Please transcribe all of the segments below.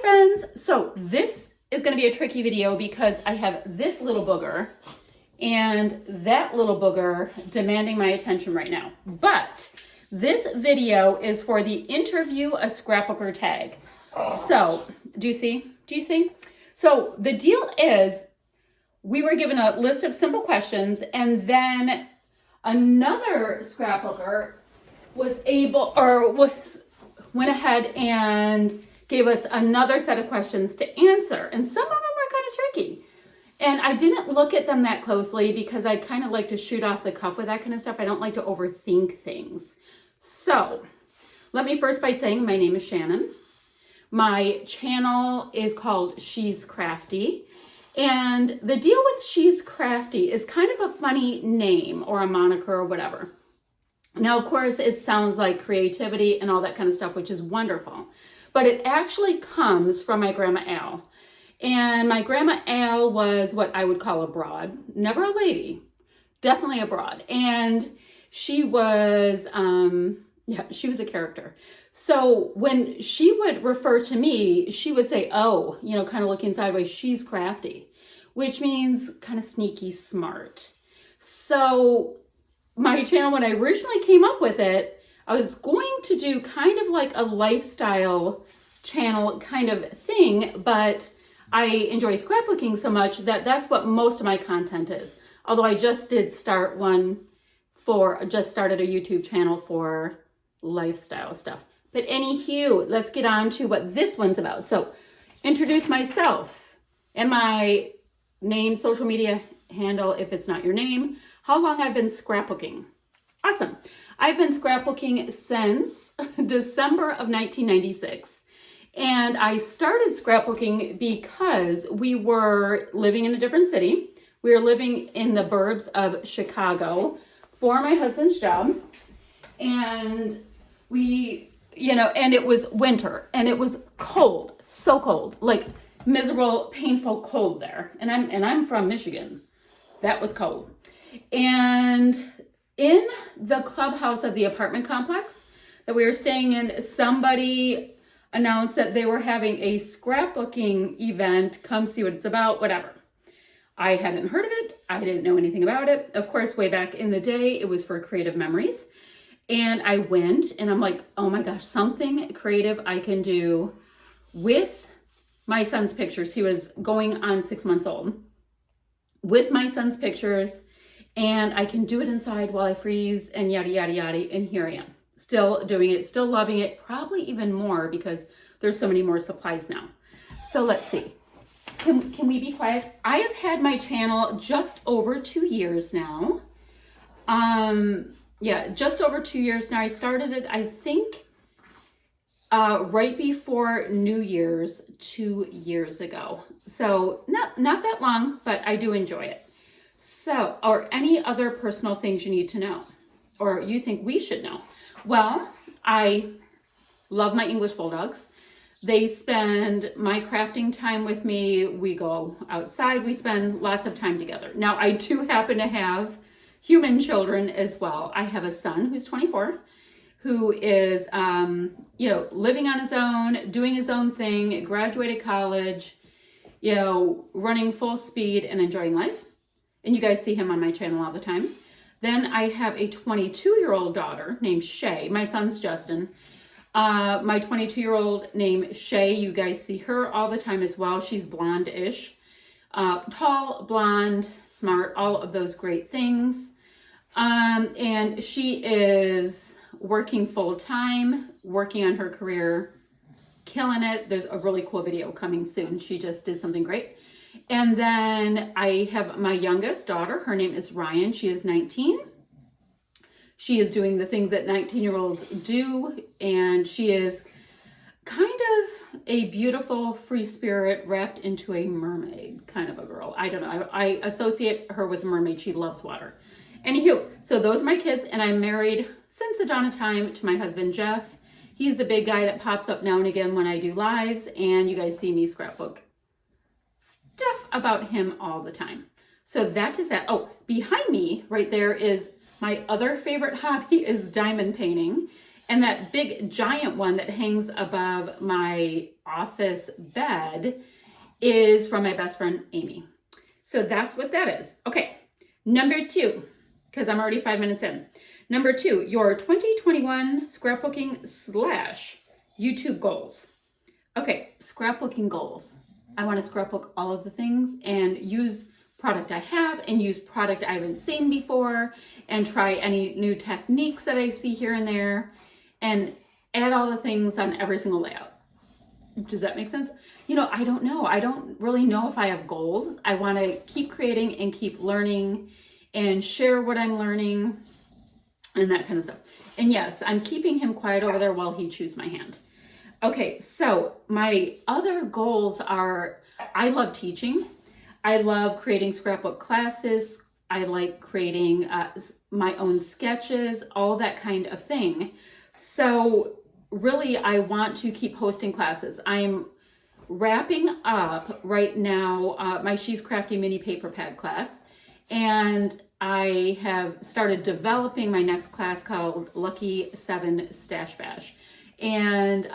friends. So this is going to be a tricky video because I have this little booger and that little booger demanding my attention right now. But this video is for the interview a scrapbooker tag. So do you see? Do you see? So the deal is we were given a list of simple questions, and then another scrapbooker went ahead and gave us another set of questions to answer. And some of them were kind of tricky. And I didn't look at them that closely because I kind of like to shoot off the cuff with that kind of stuff. I don't like to overthink things. So let me first by saying my name is Shannon. My channel is called She's Crafty. And the deal with She's Crafty is kind of a funny name or a moniker or whatever. Now, of course, it sounds like creativity and all that kind of stuff, which is wonderful. But it actually comes from my Grandma Al. And my Grandma Al was what I would call a broad. Never a lady, definitely a broad. And she was, she was a character. So when she would refer to me, she would say, oh, kind of looking sideways, she's crafty, which means kind of sneaky smart. So my channel, when I originally came up with it, I was going to do kind of like a lifestyle channel kind of thing, but I enjoy scrapbooking so much that that's what most of my content is. Although I just did started a YouTube channel for lifestyle stuff. But anywho, let's get on to what this one's about. So introduce myself and my name, social media handle, if it's not your name, how long I've been scrapbooking. Awesome. I've been scrapbooking since December of 1996. And I started scrapbooking because we were living in a different city. We were living in the burbs of Chicago for my husband's job. And and it was winter and it was cold, so cold, like miserable, painful cold there. And I'm from Michigan. That was cold. And in the clubhouse of the apartment complex that we were staying in, somebody announced that they were having a scrapbooking event. Come see what it's about, whatever. I hadn't heard of it. I didn't know anything about it. Of course, way back in the day, it was for creative memories. And I went and I'm like, oh my gosh, something creative I can do with my son's pictures. He was going on 6 months old. With my son's pictures, and I can do it inside while I freeze and yada, yada, yada. And here I am, still doing it, still loving it, probably even more because there's so many more supplies now. So let's see. Can we be quiet? I have had my channel just over 2 years now. Just over 2 years now. I started it, I think, right before New Year's 2 years ago. So not that long, but I do enjoy it. So, or any other personal things you need to know or you think we should know. Well, I love my English Bulldogs. They spend my crafting time with me. We go outside. We spend lots of time together. Now, I do happen to have human children as well. I have a son who's 24, who is, living on his own, doing his own thing, graduated college, running full speed and enjoying life. And you guys see him on my channel all the time. Then I have a 22-year-old daughter named Shay. My son's Justin. My 22-year-old named Shay, you guys see her all the time as well. She's blonde-ish, tall, blonde, smart, all of those great things. And she is working full-time, working on her career, killing it. There's a really cool video coming soon. She just did something great. And then I have my youngest daughter. Her name is Ryan. She is 19. She is doing the things that 19-year-olds do. And she is kind of a beautiful free spirit wrapped into a mermaid kind of a girl. I don't know. I associate her with a mermaid. She loves water. Anywho, so those are my kids. And I'm married since the dawn of time to my husband, Jeff. He's the big guy that pops up now and again when I do lives. And you guys see me scrapbook stuff about him all the time. So that is that. Oh, behind me right there is my other favorite hobby is diamond painting. And that big giant one that hangs above my office bed is from my best friend, Amy. So that's what that is. Okay, number 2, because I'm already 5 minutes in. Number 2, your 2021 scrapbooking / YouTube goals. Okay, scrapbooking goals. I want to scrapbook all of the things and use product I have and use product I haven't seen before and try any new techniques that I see here and there and add all the things on every single layout. Does that make sense? You know, I don't know. I don't really know if I have goals. I want to keep creating and keep learning and share what I'm learning and that kind of stuff. And yes, I'm keeping him quiet over there while he chews my hand. Okay, so my other goals are, I love teaching. I love creating scrapbook classes. I like creating my own sketches, all that kind of thing. So really, I want to keep hosting classes. I'm wrapping up right now my She's Crafty mini paper pad class. And I have started developing my next class called Lucky 7 Stash Bash. And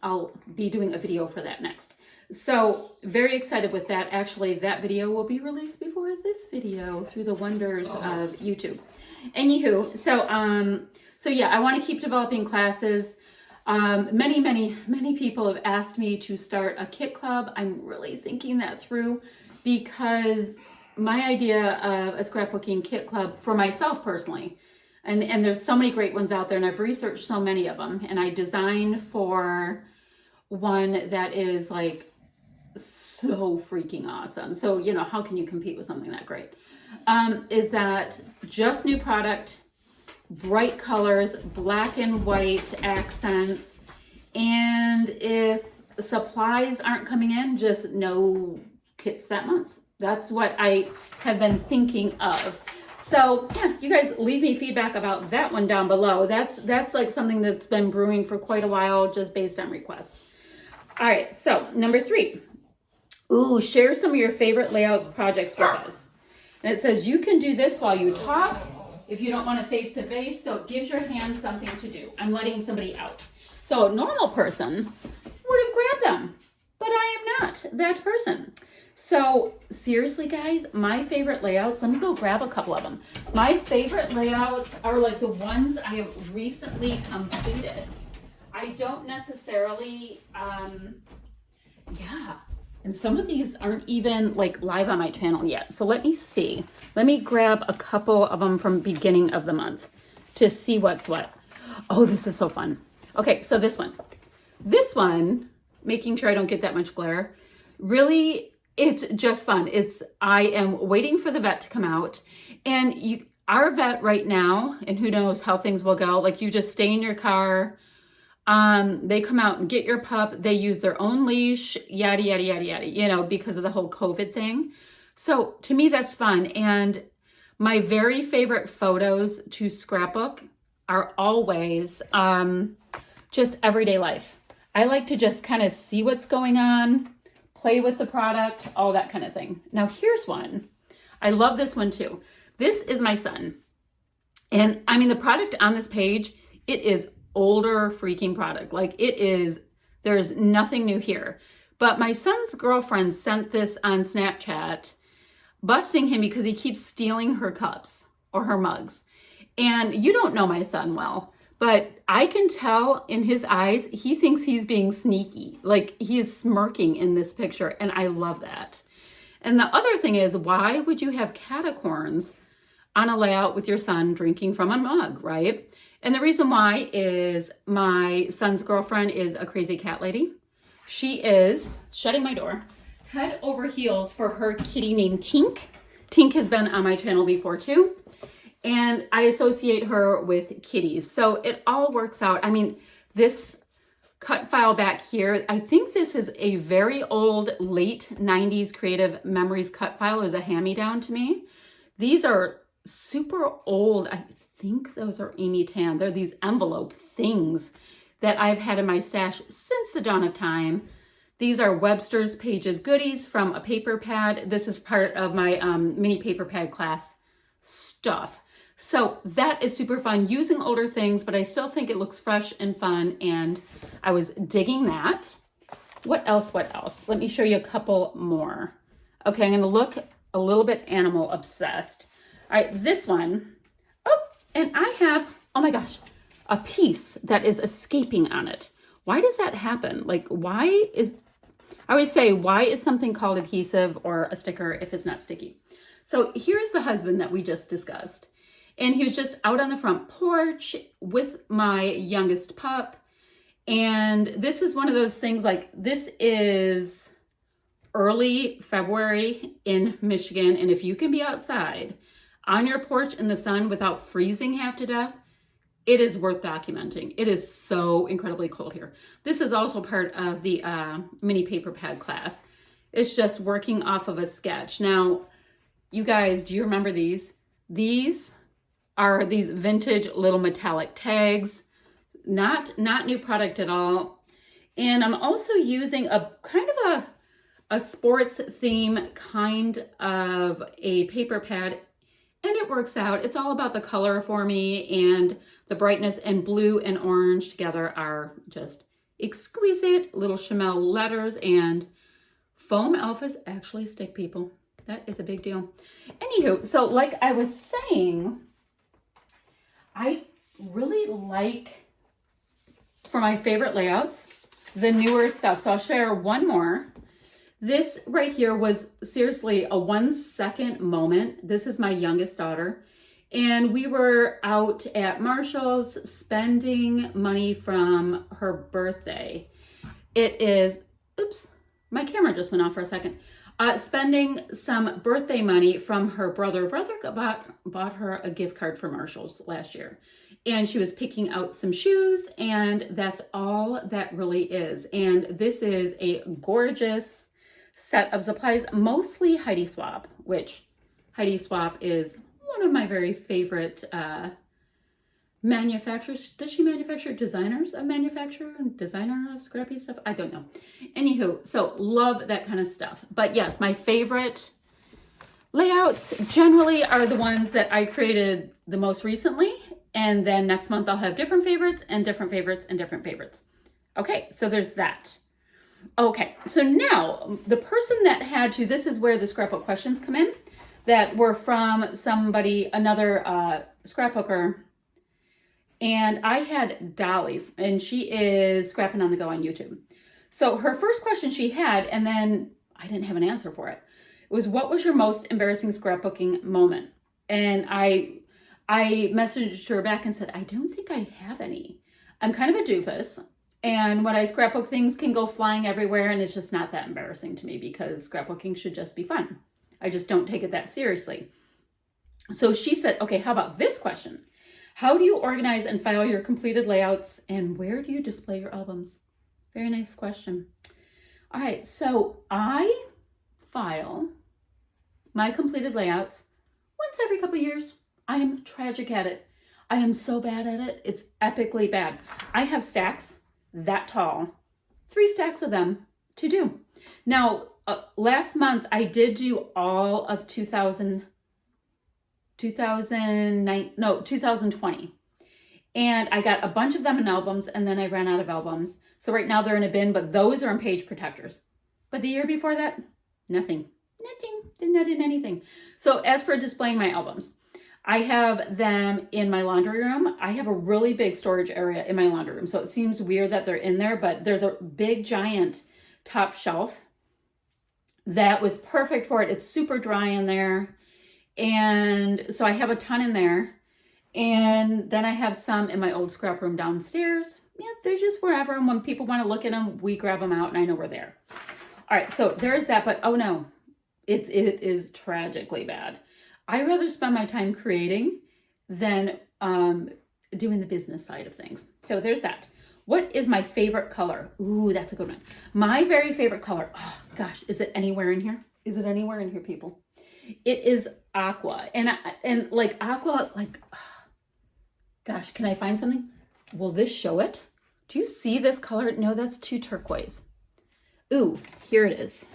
I'll be doing a video for that next. So very excited with that. Actually, that video will be released before this video through the wonders of YouTube. Anywho, so yeah, I want to keep developing classes. Many people have asked me to start a kit club. I'm really thinking that through because my idea of a scrapbooking kit club for myself personally, and there's so many great ones out there, and I've researched so many of them, and I designed for one that is like so freaking awesome. So, you know, how can you compete with something that great? Is that just new product, bright colors, black and white accents, and if supplies aren't coming in, just no kits that month. That's what I have been thinking of. So yeah, you guys leave me feedback about that one down below. That's like something that's been brewing for quite a while, just based on requests. All right, so number 3. Ooh, share some of your favorite layouts projects with us. And it says you can do this while you talk if you don't want to face-to-face, so it gives your hands something to do. I'm letting somebody out. So a normal person would have grabbed them, but I am not that person. So seriously, guys, my favorite layouts, let me go grab a couple of them. My favorite layouts are like the ones I have recently completed. I don't necessarily, yeah. And some of these aren't even like live on my channel yet. So let me see. Let me grab a couple of them from beginning of the month to see what's what. Oh, this is so fun. Okay, so this one, making sure I don't get that much glare, really, it's just fun. I am waiting for the vet to come out, and our vet right now, and who knows how things will go, like you just stay in your car, they come out and get your pup, they use their own leash, yada, yada, yada, yada, you know, because of the whole COVID thing. So to me, that's fun. And my very favorite photos to scrapbook are always just everyday life. I like to just kind of see what's going on, play with the product, all that kind of thing. Now here's one. I love this one too. This is my son. And I mean, the product on this page, it is older freaking product. Like there's nothing new here. But my son's girlfriend sent this on Snapchat, busting him because he keeps stealing her cups or her mugs. And you don't know my son well, but I can tell in his eyes, he thinks he's being sneaky. Like he is smirking in this picture, and I love that. And the other thing is, why would you have catacorns on a layout with your son drinking from a mug, right? And the reason why is my son's girlfriend is a crazy cat lady. She is, shutting my door, head over heels for her kitty named Tink. Tink has been on my channel before too. And I associate her with kitties. So it all works out. I mean, this cut file back here, I think this is a very old, late 90s Creative Memories cut file. It was a hand-me-down to me. These are super old. I think those are Amy Tan. They're these envelope things that I've had in my stash since the dawn of time. These are Webster's Pages goodies from a paper pad. This is part of my mini paper pad class stuff. So that is super fun, using older things, but I still think it looks fresh and fun, and I was digging that. What else? Let me show you a couple more. Okay, I'm gonna look a little bit animal obsessed. All right, this one. Oh, and I have, oh my gosh, a piece that is escaping on it. Why does that happen? Like, I always say, why is something called adhesive or a sticker if it's not sticky? So here's the husband that we just discussed. And he was just out on the front porch with my youngest pup. And this is one of those things, like, this is early February in Michigan. And if you can be outside on your porch in the sun without freezing half to death, it is worth documenting. It is so incredibly cold here. This is also part of the mini paper pad class. It's just working off of a sketch. Now, you guys, do you remember these? These are these vintage little metallic tags, not new product at all. And I'm also using a kind of a sports theme kind of a paper pad, and it works out. It's all about the color for me, and the brightness, and blue and orange together are just exquisite. Little Chamel letters, and foam alphas actually stick, people. That is a big deal. Anywho, so like I was saying, I really like, for my favorite layouts, the newer stuff. So I'll share one more. This right here was seriously a 1 second moment. This is my youngest daughter. And we were out at Marshall's spending money from her birthday. It is, oops, my camera just went off for a second. Spending some birthday money from her brother. Brother bought her a gift card for Marshall's last year. And she was picking out some shoes, and that's all that really is. And this is a gorgeous set of supplies, mostly Heidi Swapp, which Heidi Swapp is one of my very favorite manufacturers. Does she manufacture designers of manufacture and designer of scrappy stuff? I don't know. Anywho, so love that kind of stuff. But yes, my favorite layouts generally are the ones that I created the most recently. And then next month I'll have different favorites and different favorites and different favorites. Okay, so there's that. Okay, so now the person that had to, this is where the scrapbook questions come in, that were from somebody, another scrapbooker. And I had Dolly, and she is Scrapping on the Go on YouTube. So her first question she had, and then I didn't have an answer for it, was, what was your most embarrassing scrapbooking moment? And I messaged her back and said, I don't think I have any. I'm kind of a doofus. And when I scrapbook, things can go flying everywhere, and it's just not that embarrassing to me, because scrapbooking should just be fun. I just don't take it that seriously. So she said, okay, how about this question? How do you organize and file your completed layouts, and where do you display your albums? Very nice question. All right, so I file my completed layouts once every couple of years. I am tragic at it. I am so bad at it. It's epically bad. I have stacks that tall, 3 stacks of them to do. Now, last month I did do all of 2020. And I got a bunch of them in albums, and then I ran out of albums. So right now they're in a bin, but those are in page protectors. But the year before that, nothing. Did not do anything. So as for displaying my albums, I have them in my laundry room. I have a really big storage area in my laundry room. So it seems weird that they're in there, but there's a big giant top shelf that was perfect for it. It's super dry in there. And so I have a ton in there. And then I have some in my old scrap room downstairs. Yeah, they're just wherever. And when people want to look at them, we grab them out, and I know we're there. All right, so there's that. But oh no, it is tragically bad. I rather spend my time creating than doing the business side of things. So there's that. What is my favorite color? Ooh, that's a good one. My very favorite color. Oh gosh, is it anywhere in here? Is it anywhere in here, people? It is aqua. And like aqua, like, gosh, can I find something? Will this show it? Do you see this color? No, that's too turquoise. Ooh, here it is.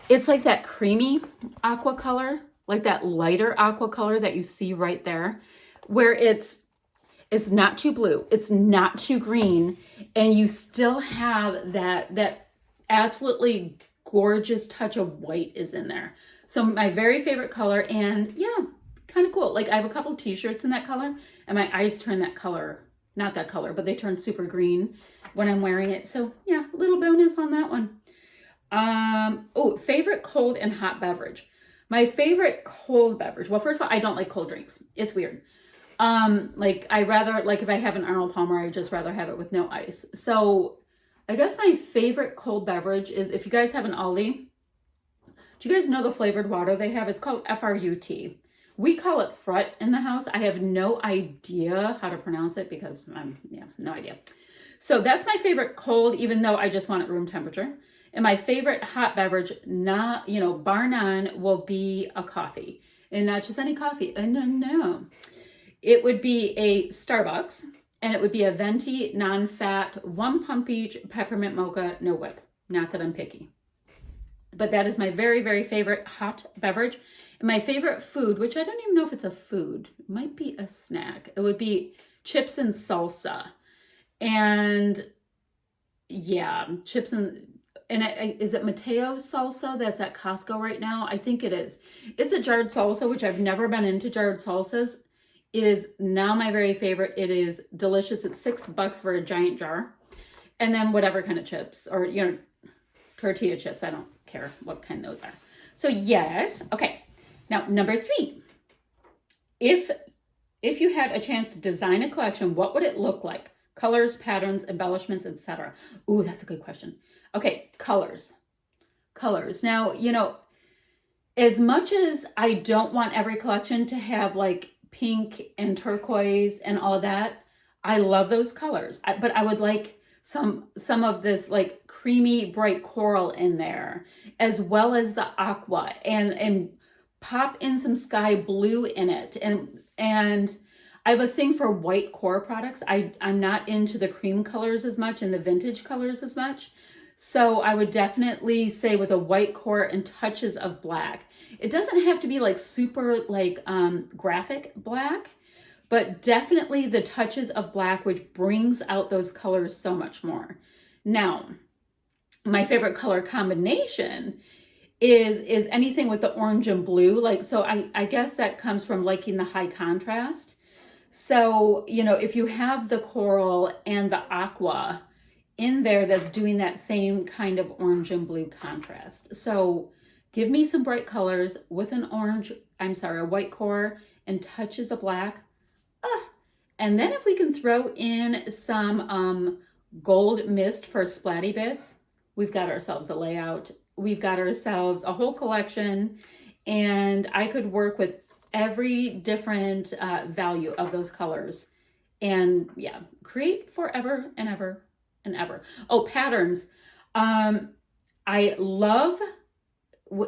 It's like that creamy aqua color. like that lighter aqua color that you see right there, where it's not too blue, it's not too green, and you still have that absolutely gorgeous touch of white is in there. So my very favorite color, and yeah, kind of cool. Like I have a couple of t-shirts in that color, and my eyes turn that color, not that color, but they turn super green when I'm wearing it. So yeah, a little bonus on that one. Oh, favorite cold and hot beverage. My favorite cold beverage. Well, first of all, I don't like cold drinks. It's weird. Like I rather, like if I have an Arnold Palmer, I just rather have it with no ice. So I guess my favorite cold beverage is, if you guys have an Aldi, do you guys know the flavored water they have? It's called FRUT. We call it Frut in the house. I have no idea how to pronounce it because no idea. So that's my favorite cold, even though I just want it room temperature. And my favorite hot beverage, bar none, will be a coffee. And not just any coffee. No. It would be a Starbucks, and it would be a venti, non-fat, 1 pump each, peppermint mocha, no whip. Not that I'm picky. But that is my very, very favorite hot beverage. And my favorite food, which I don't even know if it's a food, it might be a snack. It would be chips and salsa. And yeah, chips and is it Mateo's salsa that's at Costco right now? I think it is. It's a jarred salsa, which I've never been into jarred salsas. It is now my very favorite. It is delicious. It's $6 for a giant jar. And then whatever kind of chips, or, tortilla chips. I don't care what kind those are. So yes. Okay. Now, number 3. If you had a chance to design a collection, what would it look like? Colors, patterns, embellishments, etc. Ooh, that's a good question. Okay, colors. Now, as much as I don't want every collection to have like pink and turquoise and all that, I love those colors. But I would like some of this like creamy bright coral in there, as well as the aqua, and pop in some sky blue in it. And I have a thing for white core products. I'm not into the cream colors as much and the vintage colors as much. So I would definitely say with a white core and touches of black. It doesn't have to be like super like graphic black, but definitely the touches of black, which brings out those colors so much more. Now, my favorite color combination is anything with the orange and blue. Like, so I guess that comes from liking the high contrast. So, if you have the coral and the aqua in there, that's doing that same kind of orange and blue contrast. So give me some bright colors with a white core and touches of black. And then if we can throw in some gold mist for splatty bits, we've got ourselves a layout. We've got ourselves a whole collection, and I could work with every different value of those colors, and yeah, create forever and ever and ever. Oh, patterns. I love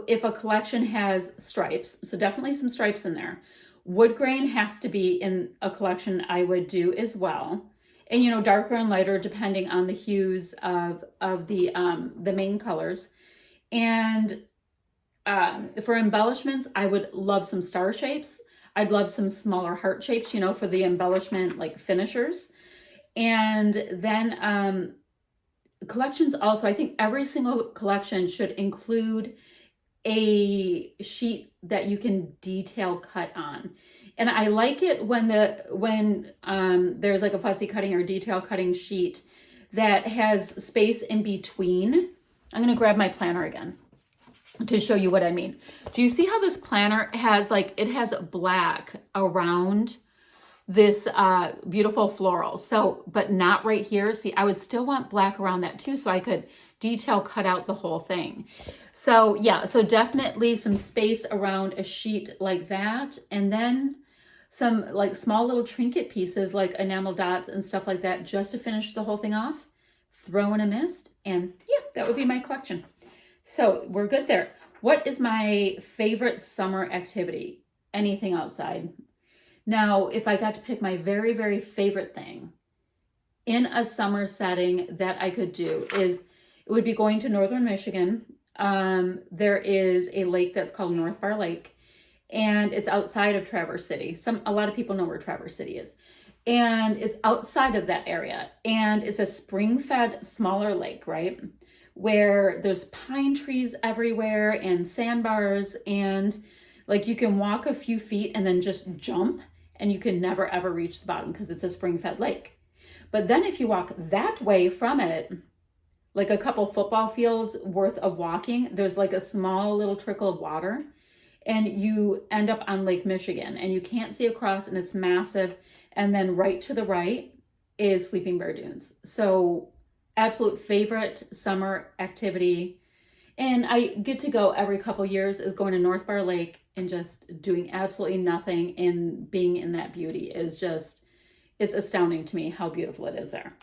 if a collection has stripes, so definitely some stripes in there. Wood grain has to be in a collection I would do as well. And darker and lighter depending on the hues of the main colors. And for embellishments, I would love some star shapes. I'd love some smaller heart shapes, for the embellishment like finishers. And then collections also, I think every single collection should include a sheet that you can detail cut on. And I like it when there's like a fussy cutting or detail cutting sheet that has space in between. I'm going to grab my planner again to show you what I mean. Do you see how this planner has it has black around this beautiful floral? So, but not right here. See, I would still want black around that too, so I could detail cut out the whole thing. So yeah, so definitely some space around a sheet like that. And then some like small little trinket pieces like enamel dots and stuff like that, just to finish the whole thing off. Throw in a mist, and yeah, that would be my collection. So we're good there. What is my favorite summer activity? Anything outside. Now, if I got to pick my very, very favorite thing in a summer setting that I could do, it would be going to northern Michigan. There is a lake that's called North Bar Lake, and it's outside of Traverse City. A lot of people know where Traverse City is. And it's outside of that area. And it's a spring-fed smaller lake, right? Where there's pine trees everywhere and sandbars, and like you can walk a few feet and then just jump, and you can never ever reach the bottom because it's a spring-fed lake. But then if you walk that way from it, like a couple football fields worth of walking, there's like a small little trickle of water, and you end up on Lake Michigan, and you can't see across, and it's massive. And then right to the right is Sleeping Bear Dunes. So absolute favorite summer activity. And I get to go every couple years, is going to North Bar Lake and just doing absolutely nothing, and being in that beauty is just, it's astounding to me how beautiful it is there.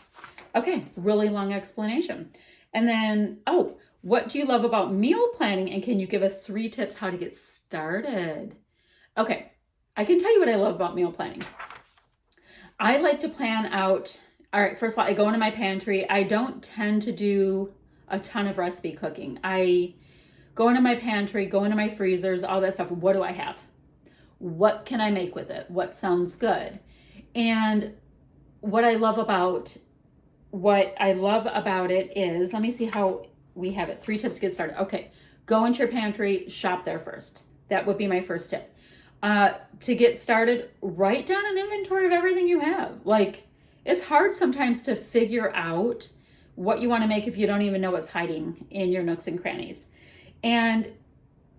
Okay, really long explanation. And then, oh, what do you love about meal planning, and can you give us 3 tips how to get started? Okay, I can tell you what I love about meal planning. I like to plan out, all right, first of all, I go into my pantry. I don't tend to do a ton of recipe cooking. I go into my pantry, go into my freezers, all that stuff. What do I have? What can I make with it? What sounds good? And what I love about it is, let me see how we have it. 3 tips to get started. Okay, go into your pantry, shop there first. That would be my first tip. To get started, write down an inventory of everything you have. Like, it's hard sometimes to figure out what you want to make if you don't even know what's hiding in your nooks and crannies. And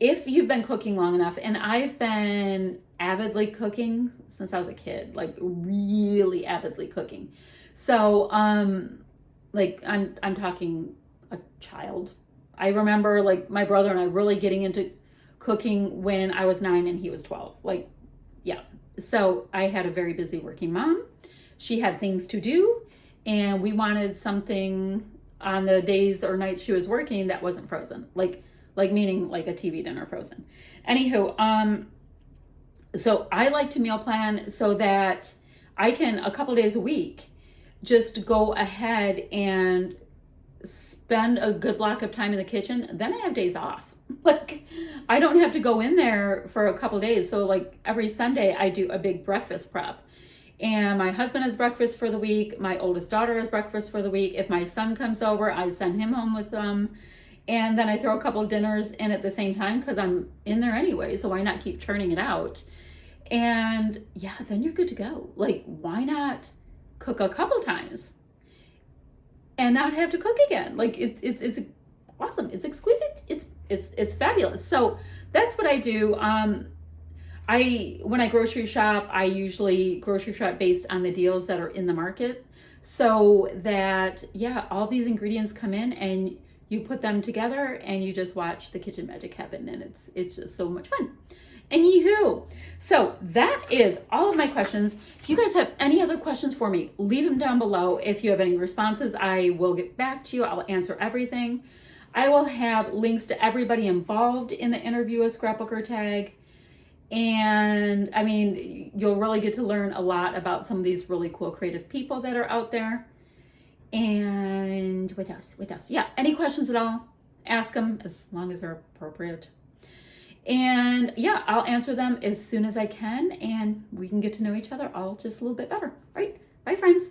if you've been cooking long enough, and I've been avidly cooking since I was a kid, like really avidly cooking. So, like I'm talking a child. I remember like my brother and I really getting into cooking when I was 9 and he was 12. Like, yeah. So I had a very busy working mom. She had things to do, and we wanted something on the days or nights she was working that wasn't frozen. Like meaning like a TV dinner frozen. Anywho, so I like to meal plan so that I can, a couple days a week, just go ahead and spend a good block of time in the kitchen. Then I have days off. Like, I don't have to go in there for a couple days. So like every Sunday I do a big breakfast prep, and my husband has breakfast for the week. My oldest daughter has breakfast for the week. If my son comes over, I send him home with them. And then I throw a couple of dinners in at the same time because I'm in there anyway. So why not keep churning it out? And yeah, then you're good to go. Like, why not cook a couple times and not have to cook again? Like, it's awesome. It's exquisite. It's fabulous. So that's what I do. When I grocery shop, I usually grocery shop based on the deals that are in the market, so that, yeah, all these ingredients come in and you put them together and you just watch the kitchen magic happen, and it's just so much fun. Anywho, so that is all of my questions. If you guys have any other questions for me, leave them down below. If you have any responses, I will get back to you. I'll answer everything. I will have links to everybody involved in the interview A Scrapbooker Tag. And I mean, you'll really get to learn a lot about some of these really cool creative people that are out there. And what else? Yeah, any questions at all, ask them, as long as they're appropriate. And yeah, I'll answer them as soon as I can, and we can get to know each other all just a little bit better. All right, bye friends.